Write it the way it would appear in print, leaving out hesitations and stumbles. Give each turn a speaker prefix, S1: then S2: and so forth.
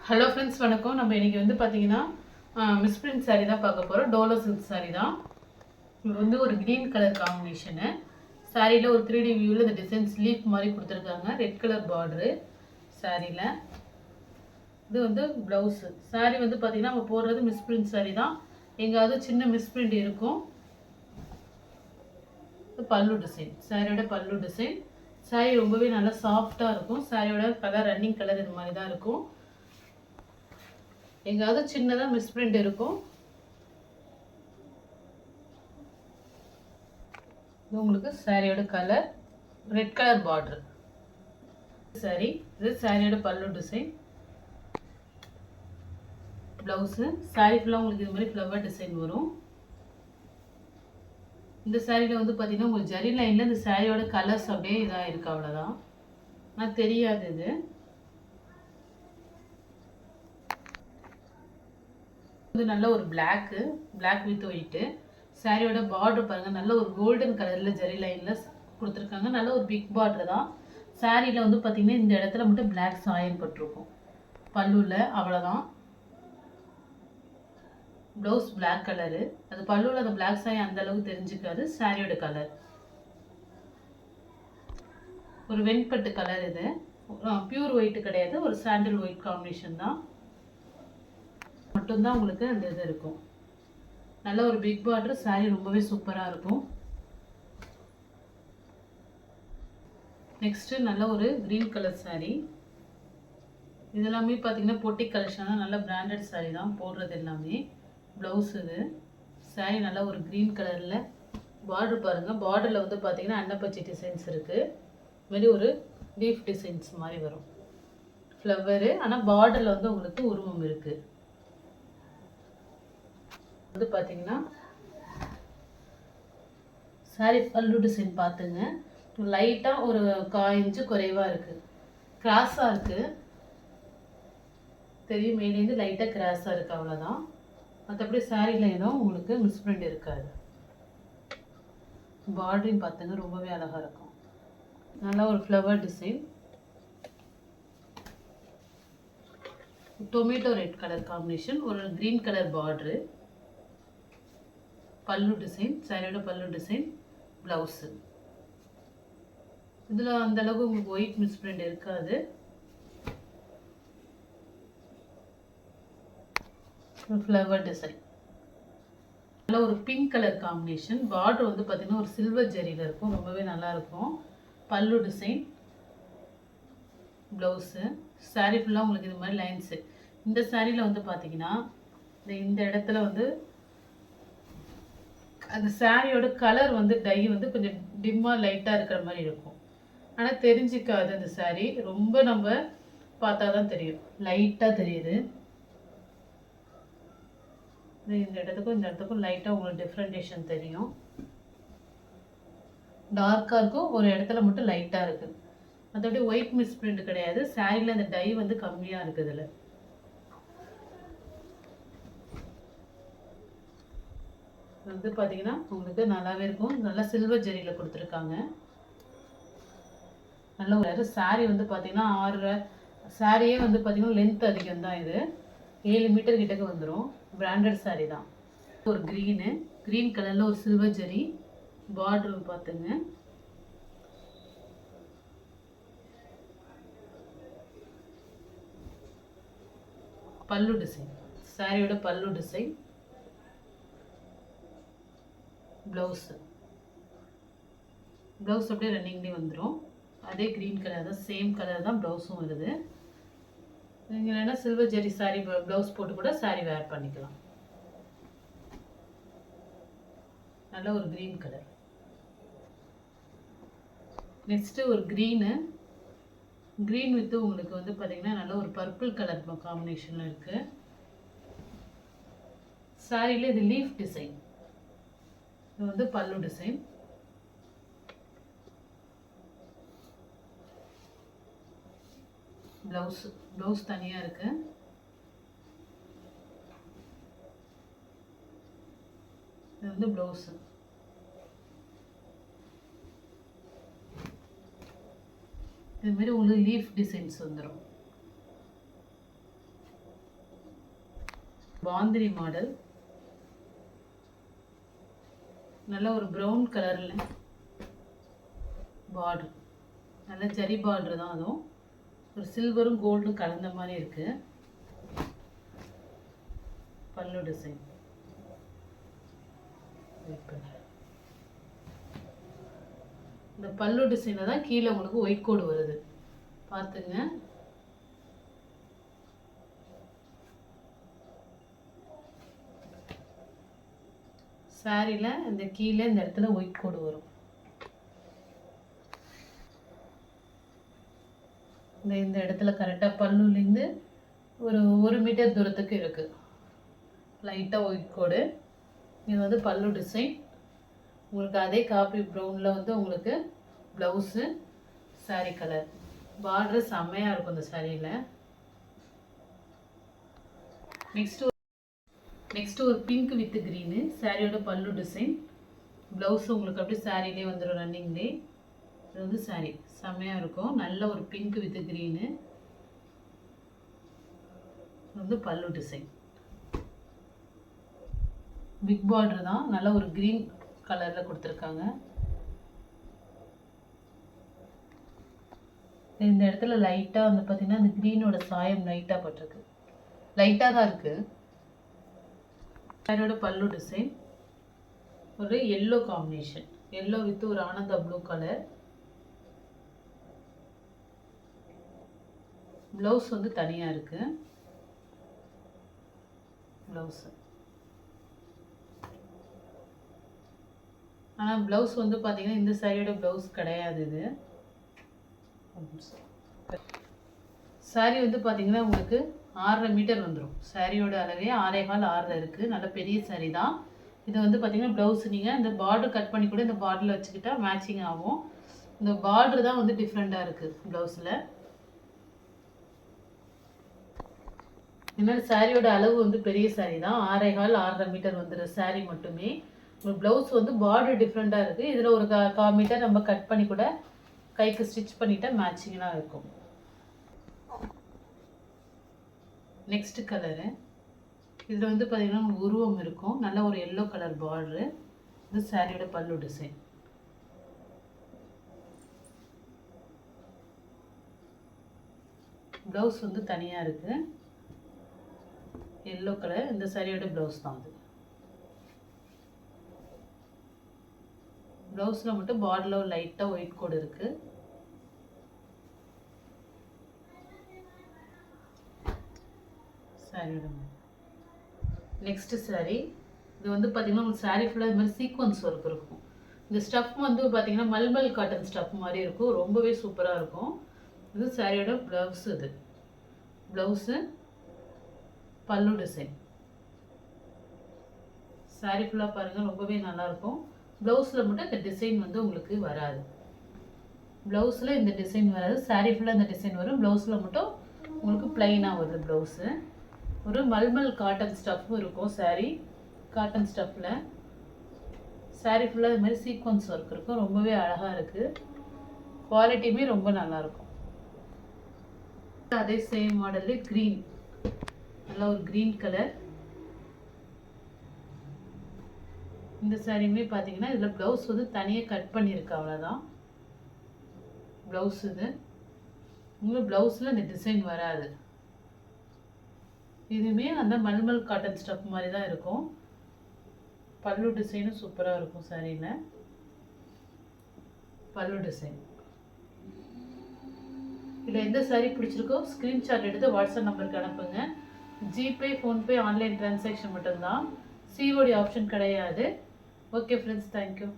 S1: Hello friends, வணக்கம். நம்ம இன்றைக்கி வந்து பார்த்தீங்கன்னா மிஸ்பிரிண்ட் சாரீ தான் பார்க்க போகிறோம். டோலோ சில்க் சாரீ தான். இது வந்து ஒரு க்ரீன் கலர் காம்பினேஷனு. சாரியில் ஒரு 3D வியூவில் இந்த டிசைன்ஸ் லீஃப் மாதிரி கொடுத்துருக்காங்க. ரெட் கலர் பார்டரு சாரியில். இது வந்து ப்ளவுஸு. சாரீ வந்து பார்த்திங்கன்னா நம்ம போடுறது மிஸ்பிரிண்ட் சாரீ தான். எங்காவது சின்ன மிஸ்பிரிண்ட் இருக்கும். பல்லு டிசைன், சாரியோட பல்லு டிசைன். சாரீ ரொம்பவே நல்லா சாஃப்டாக இருக்கும். சாரியோட கலர் ரன்னிங் கலர் இது மாதிரி தான் இருக்கும். எங்காவது சின்னதாக மிஸ்பிரிண்ட் இருக்கும். இது உங்களுக்கு சாரியோட colour red colour border sorry. இது சாரியோட பல்லு டிசைன். ப்ளவுஸு. சாரி ஃபுல்லாக உங்களுக்கு இது மாதிரி ஃப்ளவர் டிசைன் வரும். இந்த சாரியில் வந்து பார்த்தீங்கன்னா உங்களுக்கு ஜரி லைனில் இந்த சாரியோட கலர்ஸ் அப்படியே இதாக இருக்குது, அவ்வளோதான். ஆனால் தெரியாது. இது நல்ல ஒரு பிளாக் வித் ஒயிட்டு. சாரியோட பார்டர் பாருங்கள், நல்ல ஒரு கோல்டன் கலரில் ஜரி லைனில் கொடுத்துருக்காங்க. நல்ல ஒரு பிக் பார்டர் தான். சாரியில் வந்து பார்த்திங்கன்னா இந்த இடத்துல மட்டும் பிளாக் சாயம் பட்டிருக்கும் பல்லுவில், அவ்வளோதான். Blouse black colour. அது பல்லுவில் அந்த பிளாக் சாயம் அந்த அளவுக்கு தெரிஞ்சுக்காது. சாரியோட கலர் ஒரு வெண்பட்டு கலர். இது பியூர் ஒயிட்டு கிடையாது, ஒரு சாண்டில் ஒயிட் காம்பினேஷன் தான். மட்டும்தான் உங்களுக்கு அந்த இது இருக்கும். நல்ல ஒரு பிக் பார்டர். சாரீ ரொம்பவே சூப்பராக இருக்கும். நெக்ஸ்ட்டு நல்ல ஒரு க்ரீன் கலர் சாரீ. இதெல்லாமே பார்த்தீங்கன்னா பொட்டிக் கலெக்ஷன் தான். நல்ல பிராண்டட் சாரீ தான் போடுறது எல்லாமே. ப்ளவுஸ் இது. சாரீ நல்லா ஒரு க்ரீன் கலரில். பார்டர் பாருங்கள், பார்டரில் வந்து பார்த்தீங்கன்னா அன்னப்பச்சி டிசைன்ஸ் இருக்குது. இதுமாரி ஒரு லீஃப் டிசைன்ஸ் மாதிரி வரும், ஃப்ளவரு. ஆனால் பார்டரில் வந்து உங்களுக்கு உருவம் இருக்குது. வந்து பார்த்தீங்கன்னா சாரி பல்லு டிசைன் பார்த்துங்க. லைட்டாக ஒரு 1/4 இன்ச்சு குறைவாக இருக்குது, கிராஸாக இருக்குது. தெரியும், மேலேருந்து லைட்டாக கிராஸாக இருக்குது, அவ்வளோதான். மற்றபடி சாரியில் எதுவும் உங்களுக்கு மிஸ்பிரிண்ட் இருக்காது. பார்டரையும் பார்த்துங்க, ரொம்பவே அழகாக இருக்கும். நல்லா ஒரு flower design. Tomato red colour combination. ஒரு க்ரீன் கலர் பார்டரு. பல்லு டிசைன், சாரியோட பல்லு டிசைன். ப்ளவுஸு. இதில் அந்தளவுக்கு உங்களுக்கு ஒயிட் மிஸ்பிரிண்ட் இருக்காது. Flower design. நல்ல ஒரு பிங்க் கலர் காம்பினேஷன். பார்டர் வந்து பார்த்திங்கன்னா ஒரு சில்வர் ஜரியில் இருக்கும், ரொம்பவே நல்லாயிருக்கும். பல்லு டிசைன், ப்ளவுஸு. சாரீ ஃபுல்லாக உங்களுக்கு இது மாதிரி லைன்ஸு. இந்த சாரியில் வந்து பார்த்திங்கன்னா இந்த இடத்துல வந்து அந்த சாரியோட கலர் வந்து டை வந்து கொஞ்சம் டிம்மாக லைட்டாக இருக்கிற மாதிரி இருக்கும். ஆனால் தெரிஞ்சிக்காது அந்த சாரீ. ரொம்ப நம்ம பார்த்தா தான் தெரியும், லைட்டாக தெரியுது. இந்த இடத்துக்கும் லைட்டாக உங்களுக்கு டிஃப்ரெண்டேஷன் தெரியும். டார்க்காக இருக்கும், ஒரு இடத்துல மட்டும் லைட்டாக இருக்குது. மற்றபடி ஒயிட் மிஸ்பிரிண்ட் கிடையாது. சாரியில் அந்த டை வந்து கம்மியாக இருக்குது. இதில் வந்து பார்த்தீங்கன்னா உங்களுக்கு நல்லாவே இருக்கும். நல்லா சில்வர் ஜரியில் கொடுத்துருக்காங்க. நல்ல ஒரு சாரீ வந்து பார்த்தீங்கன்னா 6 சாரியே வந்து பார்த்தீங்கன்னா லென்த் அதிகம் தான். இது 7 மீட்டர் கிட்டக்கு வந்துடும். பிராண்டட் சாரீ தான். ஒரு க்ரீன் கலரில் ஒரு சில்வர் ஜரி பார்டர் பார்த்துங்க. பல்லு டிசைன், சாரியோட பல்லு டிசைன். ப்ளவுஸு அப்படியே ரன்னிங்லேயே வந்துடும். அதே க்ரீன் கலர் தான், சேம் கலர் தான் ப்ளவுஸும் வருது. நீங்கள் என்னென்னா சில்வர் ஜெரி சாரீ ப்ளவுஸ் போட்டு கூட சாரீ வேர் பண்ணிக்கலாம். நல்ல ஒரு க்ரீன் கலர். நெக்ஸ்ட்டு ஒரு க்ரீன் வித்து உங்களுக்கு வந்து பார்த்தீங்கன்னா நல்ல ஒரு பர்பிள் கலர் காம்பினேஷனில் இருக்குது. சாரியில் இது லீஃப் டிசைன். இது வந்து பல்லு டிசைன். ப்ளவுஸ் தனியாக இருக்கு. இது வந்து ப்ளவுஸு. இதுமாரி உங்களுக்கு லீஃப் டிசைன்ஸ் வந்துடும். பாந்தினி மாடல், நல்ல ஒரு ப்ரௌன் கலரில் பார்டர், நல்ல ஜரி பார்டர் தான். அதுவும் ஒரு சில்வரும் கோல்டும் கலந்த மாதிரி இருக்குது. பல்லு டிசைன், இந்த பல்லு டிசைனில் தான் கீழே உங்களுக்கு ஒயிட் கோடு வருது, பார்த்துங்க. சாரியில் இந்த கீழே இந்த இடத்துல ஒயிட் கோடு வரும். இந்த இடத்துல கரெக்டாக பல்லுலேருந்து ஒரு 1 மீட்டர் தூரத்துக்கு இருக்குது லைட்டாக ஒயிட் கோடு. இது வந்து பல்லு டிசைன். உங்களுக்கு அதே காப்பி ப்ரௌனில் வந்து உங்களுக்கு ப்ளவுஸு, சாரீ கலர், பார்டர் செம்மையாக இருக்கும் இந்த சாரியில். நெக்ஸ்ட்டு ஒரு பிங்க் வித் க்ரீனு, சாரியோட பல்லு டிசைன். ப்ளவுஸு உங்களுக்கு அப்படியே சாரிலே வந்துடும் ரன்னிங்லே. இது வந்து சாரி செம்மையாக இருக்கும், நல்ல ஒரு பிங்க் வித் க்ரீனு. இது வந்து பல்லு டிசைன். பிக் பார்டர் தான், நல்ல ஒரு க்ரீன் கலரில் கொடுத்துருக்காங்க. இந்த இடத்துல லைட்டாக வந்து பார்த்திங்கன்னா அந்த க்ரீனோட சாயம் லைட்டாக பட்டிருக்கு, லைட்டாக தான் இருக்குது. சாரியோட பல்லு டிசைன் ஒரு எல்லோ காம்பினேஷன், எல்லோ வித் ஒரு ஆனந்தா ப்ளூ கலர். ப்ளவுஸ் வந்து தனியாக இருக்குது. ப்ளவுஸு ஆனால் ப்ளவுஸ் வந்து பார்த்தீங்கன்னா இந்த சாரியோட ப்ளவுஸ் கிடையாது. இது சாரி வந்து பார்த்தீங்கன்னா உங்களுக்கு 6.5 மீட்டர் வந்துடும். சாரியோட அளவே 6.25 6 இருக்குது. நல்ல பெரிய சாரி தான். இது வந்து பார்த்தீங்கன்னா ப்ளவுஸ் நீங்கள் இந்த பார்டர் கட் பண்ணி கூட இந்த பார்டரில் வச்சுக்கிட்டா மேட்சிங் ஆகும். இந்த பார்டர் தான் வந்து டிஃப்ரெண்ட்டாக இருக்குது ப்ளவுஸில். இந்த சாரியோட அளவு வந்து பெரிய சாரி தான், 6.25 6.5 மீட்டர் வந்துடுற சாரி மட்டுமே. ஒரு ப்ளவுஸ் வந்து பார்டர் டிஃப்ரெண்ட்டாக இருக்குது. இதில் ஒரு 1/4 மீட்டர் நம்ம கட் பண்ணி கூட கைக்கு ஸ்டிச் பண்ணிட்டா மேட்சிங்காக இருக்கும். நெக்ஸ்ட் கலரு, இதில் வந்து பார்த்திங்கன்னா உங்களுக்கு உருவம் இருக்கும், நல்ல ஒரு எல்லோ கலர் பார்டரு. இது சாரியோட பல்லு டிசைன். ப்ளவுஸ் வந்து தனியாக இருக்குது, எல்லோ கலர். இந்த சாரியோட ப்ளவுஸ் தான் அது. ப்ளவுஸில் மட்டும் பார்டரில் லைட்டாக ஒயிட் கோடு இருக்குது. சாரியோட நெக்ஸ்ட்டு சாரி, இது வந்து பார்த்திங்கன்னா உங்களுக்கு சாரி ஃபுல்லாக இது மாதிரி சீக்வன்ஸ் ஒர்க் இருக்கும். இந்த ஸ்டஃப் வந்து பார்த்திங்கன்னா மல்மல் காட்டன் ஸ்டஃப் மாதிரி இருக்கும், ரொம்பவே சூப்பராக இருக்கும். இது சாரியோட ப்ளவுஸ். இது ப்ளவுஸு, பல்லு டிசைன். சாரி ஃபுல்லாக பாருங்கள், ரொம்பவே நல்லாயிருக்கும். ப்ளவுஸில் மட்டும் இந்த டிசைன் வந்து உங்களுக்கு வராது. ப்ளவுஸில் இந்த டிசைன் வராது, சாரி ஃபுல்லாக இந்த டிசைன் வரும். ப்ளவுஸில் மட்டும் உங்களுக்கு ப்ளைனாக வருது ப்ளவுஸு. ஒரு மல்மல் காட்டன் ஸ்டஃப் இருக்கும், சாரி காட்டன் ஸ்டஃப்பில். சாரி ஃபுல்லாக இது மாதிரி சீக்வன்ஸ் ஒர்க் இருக்கும், ரொம்பவே அழகாக இருக்குது. குவாலிட்டியுமே ரொம்ப நல்லாயிருக்கும். அதே சேம் மாடல்லே க்ரீன், நல்லா ஒரு க்ரீன் கலர். இந்த சாரியுமே பார்த்தீங்கன்னா இதில் ப்ளவுஸ் வந்து தனியாக கட் பண்ணியிருக்கு, அவ்வளோதான் ப்ளவுஸ். இது உங்களுக்கு ப்ளவுஸில் இந்த டிசைன் வராது. இதுவுமே அந்த மல்மல் காட்டன் ஸ்டஃப் மாதிரி தான் இருக்கும். பல்லு டிசைனும் சூப்பராக இருக்கும் சாரியில். பல்லு டிசைன். இதில் எந்த சாரி பிடிச்சிருக்கோ ஸ்க்ரீன்ஷாட் எடுத்து வாட்ஸ்அப் நம்பருக்கு அனுப்புங்க. ஜிபே, ஃபோன்பே, ஆன்லைன் டிரான்சாக்ஷன் மட்டும்தான், சிஓடி ஆப்ஷன் கிடையாது. Okay friends, thank you.